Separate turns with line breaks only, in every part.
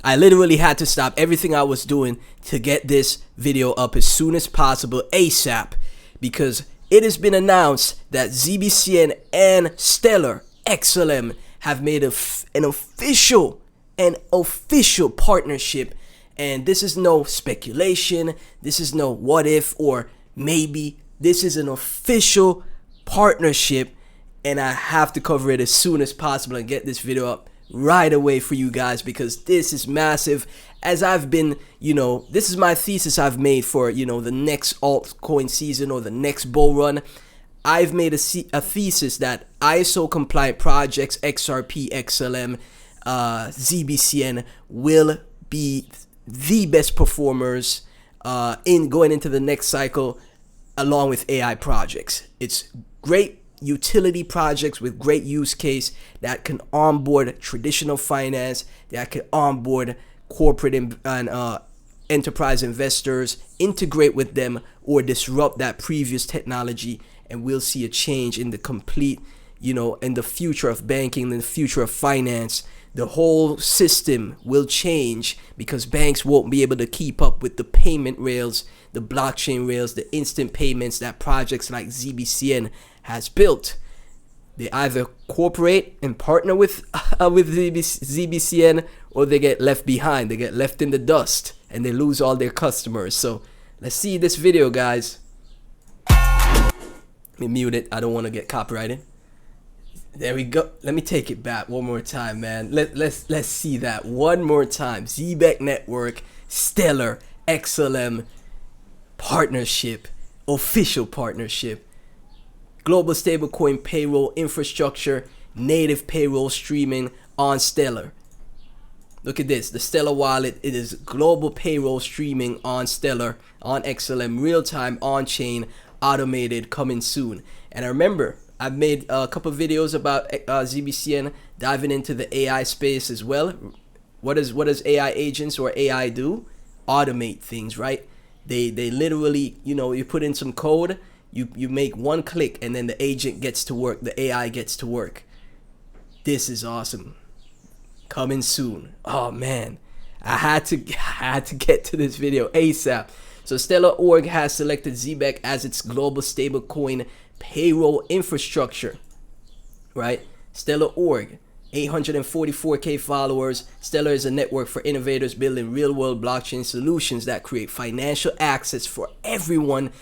I literally had to stop everything I was doing to get this video up as soon as possible, ASAP, because it has been announced that ZBCN and Stellar XLM have made an official partnership. And this is no speculation. This is no what if or maybe. This is an official partnership, and I have to cover it as soon as possible and get this video up right away for you guys, because this is massive. As I've been, this is my thesis I've made for, the next altcoin season or the next bull run. I've made a thesis that ISO compliant projects, XRP, XLM, ZBCN will be the best performers in going into the next cycle, along with AI projects. It's great utility projects with great use case that can onboard traditional finance, that can onboard corporate and enterprise investors, integrate with them, or disrupt that previous technology, and we'll see a change in the complete, in the future of banking, in the future of finance. The whole system will change because banks won't be able to keep up with the payment rails, the blockchain rails, the instant payments that projects like ZBCN has built. They either cooperate and partner with ZBCN, or they get left behind. They get left in the dust and they lose all their customers. So let's see this video, guys. Let me mute it. I don't want to get copyrighted. There we go. Let me take it back one more time, man. Let's see that one more time. Zebec Network, Stellar, XLM partnership, official partnership. Global stablecoin payroll infrastructure, native payroll streaming on Stellar. Look at this, the Stellar wallet. It is global payroll streaming on Stellar, on XLM, real time, on chain, automated, coming soon. And I remember, I've made a couple videos about ZBCN diving into the AI space as well. What does AI agents or AI do? Automate things, right? They literally, you put in some code, you make one click, and then the agent gets to work, the AI gets to work. This is awesome. Coming soon. Oh man, I had to get to this video ASAP. So Stellar Org has selected Zebec as its global stablecoin payroll infrastructure, right? Stellar Org, 844k followers. Stellar is a network for innovators building real-world blockchain solutions that create financial access for everyone.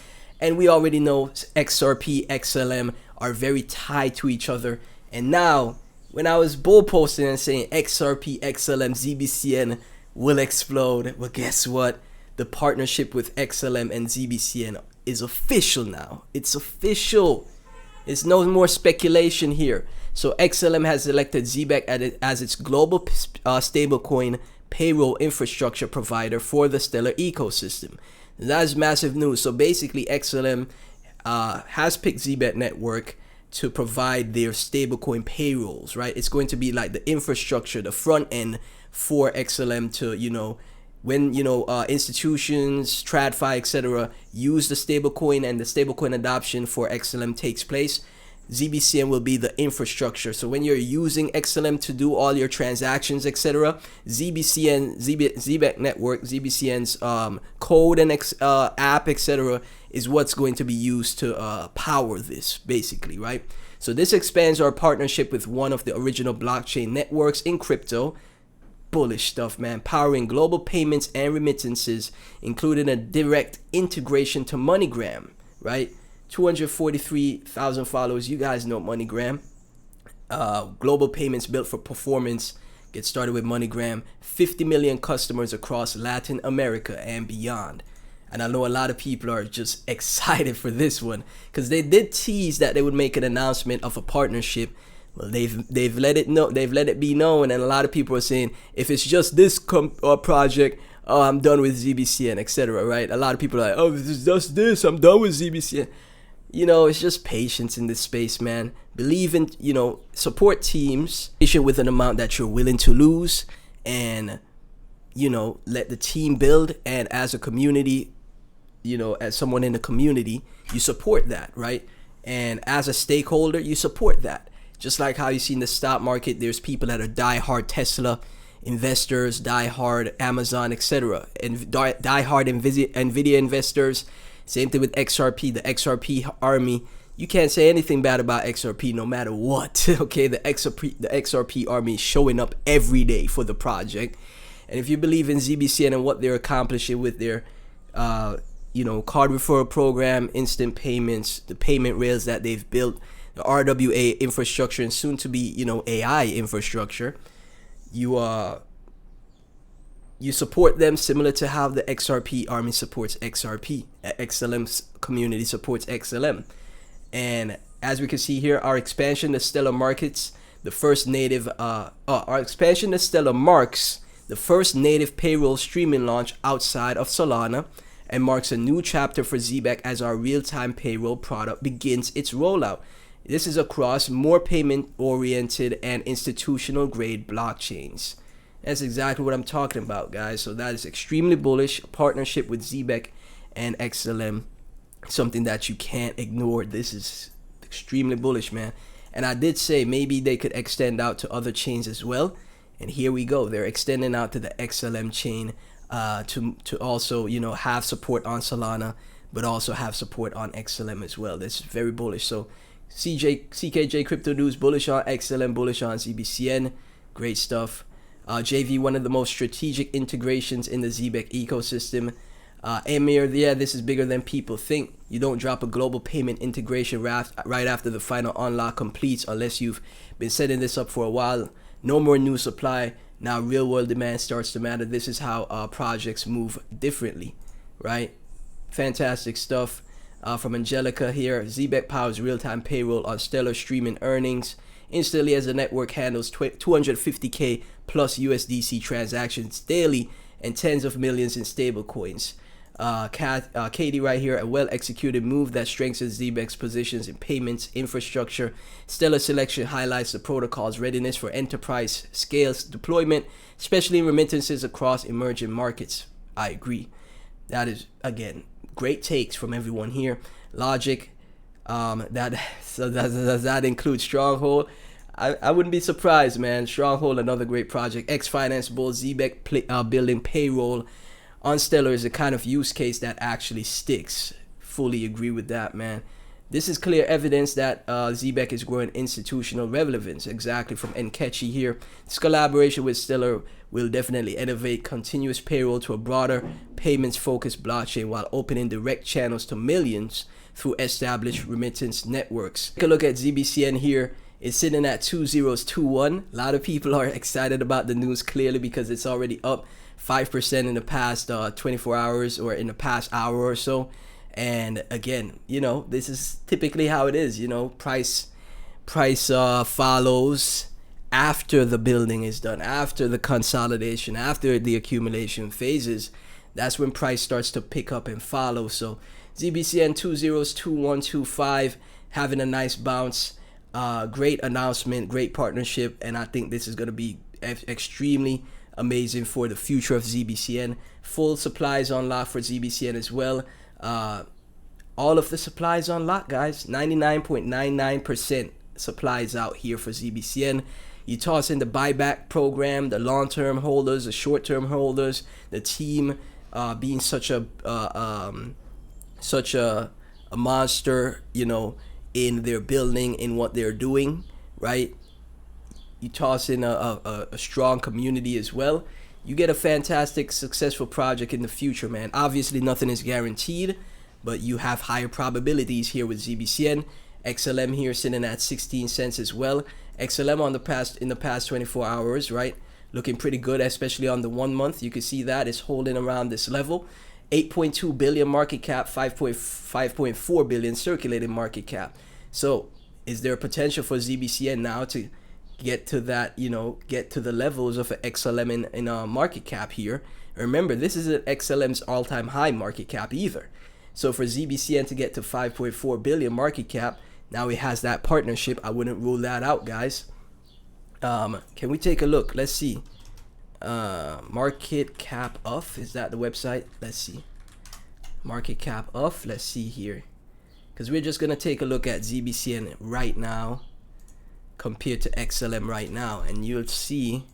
And we already know XRP, XLM are very tied to each other. And now, when I was bull posting and saying XRP, XLM, ZBCN will explode, well, guess what? The partnership with XLM and ZBCN is official now. It's official. It's no more speculation here. So XLM has selected Zebec as its global stablecoin payroll infrastructure provider for the Stellar ecosystem. That is massive news. So basically, XLM has picked Zebec Network to provide their stablecoin payrolls, right? It's going to be like the infrastructure, the front end for XLM to, when institutions, TradFi, etc., use the stablecoin and the stablecoin adoption for XLM takes place, ZBCN will be the infrastructure. So when you're using XLM to do all your transactions, etc., Zebec Network, ZBCN's code and app, etc., is what's going to be used to power this, basically, right? So this expands our partnership with one of the original blockchain networks in crypto. Bullish stuff, man. Powering global payments and remittances, including a direct integration to MoneyGram, right? 243,000 followers. You guys know MoneyGram. Global payments built for performance. Get started with MoneyGram. 50 million customers across Latin America and beyond. And I know a lot of people are just excited for this one, because they did tease that they would make an announcement of a partnership. Well, they've let it be known, and a lot of people are saying, if it's just this project, I'm done with ZBCN, etc., right? A lot of people are like, oh, if it's just this, I'm done with ZBCN. It's just patience in this space, man. Believe in, support teams, patient with an amount that you're willing to lose, and, let the team build. And as a community, as someone in the community, you support that, right? And as a stakeholder, you support that. Just like how you see in the stock market, there's people that are diehard Tesla investors, die-hard Amazon, etc. And die-hard NVIDIA investors. Same thing with XRP, the XRP army. You can't say anything bad about XRP no matter what. Okay, the XRP army is showing up every day for the project. And if you believe in ZBCN and what they're accomplishing with their card referral program, instant payments, the payment rails that they've built, the RWA infrastructure, and soon to be, AI infrastructure, you support them similar to how the XRP army supports XRP. XLM's community supports XLM. And as we can see here, our expansion to Stellar markets, the first native, our expansion to Stellar marks the first native payroll streaming launch outside of Solana, and marks a new chapter for Zebec as our real-time payroll product begins its rollout. This is across more payment-oriented and institutional-grade blockchains. That's exactly what I'm talking about, guys. So that is extremely bullish. A partnership with Zebec and XLM, something that you can't ignore. This is extremely bullish, man. And I did say maybe they could extend out to other chains as well. And here we go. They're extending out to the XLM chain to also, have support on Solana, but also have support on XLM as well. This is very bullish. So CKJ Crypto News, bullish on XLM, bullish on ZBCN. Great stuff. JV, one of the most strategic integrations in the Zebec ecosystem. Amir, yeah, this is bigger than people think. You don't drop a global payment integration right after the final unlock completes unless you've been setting this up for a while. No more new supply. Now real world demand starts to matter. This is how projects move differently, right? Fantastic stuff. From Angelica here. Zebec powers real-time payroll on Stellar streaming earnings instantly as the network handles 250k plus USDC transactions daily and tens of millions in stablecoins. Katie right here, a well-executed move that strengthens Zebec's positions in payments infrastructure. Stellar selection highlights the protocol's readiness for enterprise scales deployment, especially in remittances across emerging markets. I agree. That is, again, great takes from everyone here. Logic, does that include Stronghold? I wouldn't be surprised, man. Stronghold, another great project. X-Finance Bull, Zebec building payroll on Stellar is a kind of use case that actually sticks. Fully agree with that, man. This is clear evidence that Zebec is growing institutional relevance. Exactly, from Nkechi here. This collaboration with Stellar will definitely innovate continuous payroll to a broader payments-focused blockchain while opening direct channels to millions through established remittance networks. Take a look at ZBCN here. It's sitting at 2021. A lot of people are excited about the news, clearly, because it's already up 5% in the past 24 hours or in the past hour or so. And again, this is typically how it is. Price follows after the building is done, after the consolidation, after the accumulation phases. That's when price starts to pick up and follow. So ZBCN 202125 having a nice bounce. Great announcement, great partnership, and I think this is going to be extremely amazing for the future of ZBCN. Full supplies on lock for ZBCN as well. All of the supplies on lock, guys. 99.99% supplies out here for ZBCN. You toss in the buyback program, the long-term holders, the short-term holders, the team being such a monster, in their building, in what they're doing, right? You toss in a strong community as well. You get a fantastic, successful project in the future, man. Obviously, nothing is guaranteed, but you have higher probabilities here with ZBCN. XLM here sitting at 16 cents as well. XLM in the past 24 hours, right? Looking pretty good, especially on the 1 month. You can see that it's holding around this level. 8.2 billion market cap, 5.4 billion circulating market cap. So is there potential for ZBCN now to get to that, get to the levels of an XLM in market cap here? Remember, this isn't XLM's all-time high market cap either. So for ZBCN to get to 5.4 billion market cap, now it has that partnership. I wouldn't rule that out, guys. Can we take a look? Let's see. Market cap off, is that the website? Let's see. Market cap off. Let's see here, because we're just gonna take a look at ZBCN right now compared to XLM right now, and you'll see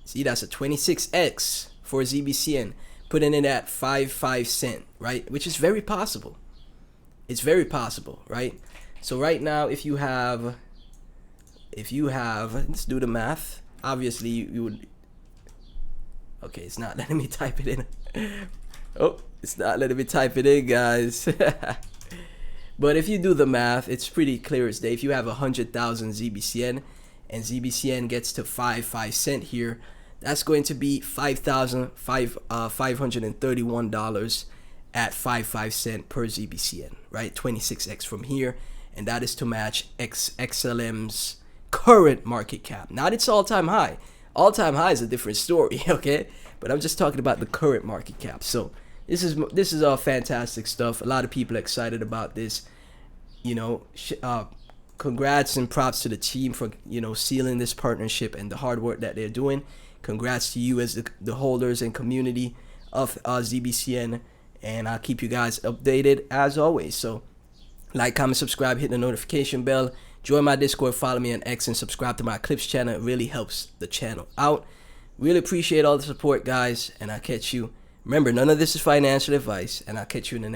See, that's a 26x for ZBCN, putting it at 55 cent, right? Which is very possible. It's very possible, right? So right now, if you have, let's do the math. Obviously, you would. Okay, it's not letting me type it in. Oh, it's not letting me type it in, guys. But if you do the math, it's pretty clear as day. If you have 100,000 ZBCN and ZBCN gets to 55 cent here, that's going to be $5,531 at 55 cent per ZBCN, right? 26x from here, and that is to match XLM's current market cap, not its all-time high. All-time high is a different story, okay? But I'm just talking about the current market cap. So this is all fantastic stuff. A lot of people are excited about this. You know, congrats and props to the team for, you know, sealing this partnership and the hard work that they're doing. Congrats to you as the holders and community of ZBCN, and I'll keep you guys updated as always. So like, comment, subscribe, hit the notification bell, join my Discord, follow me on X, and subscribe to my Clips channel. It really helps the channel out. Really appreciate all the support, guys, and I'll catch you. Remember, none of this is financial advice, and I'll catch you in the next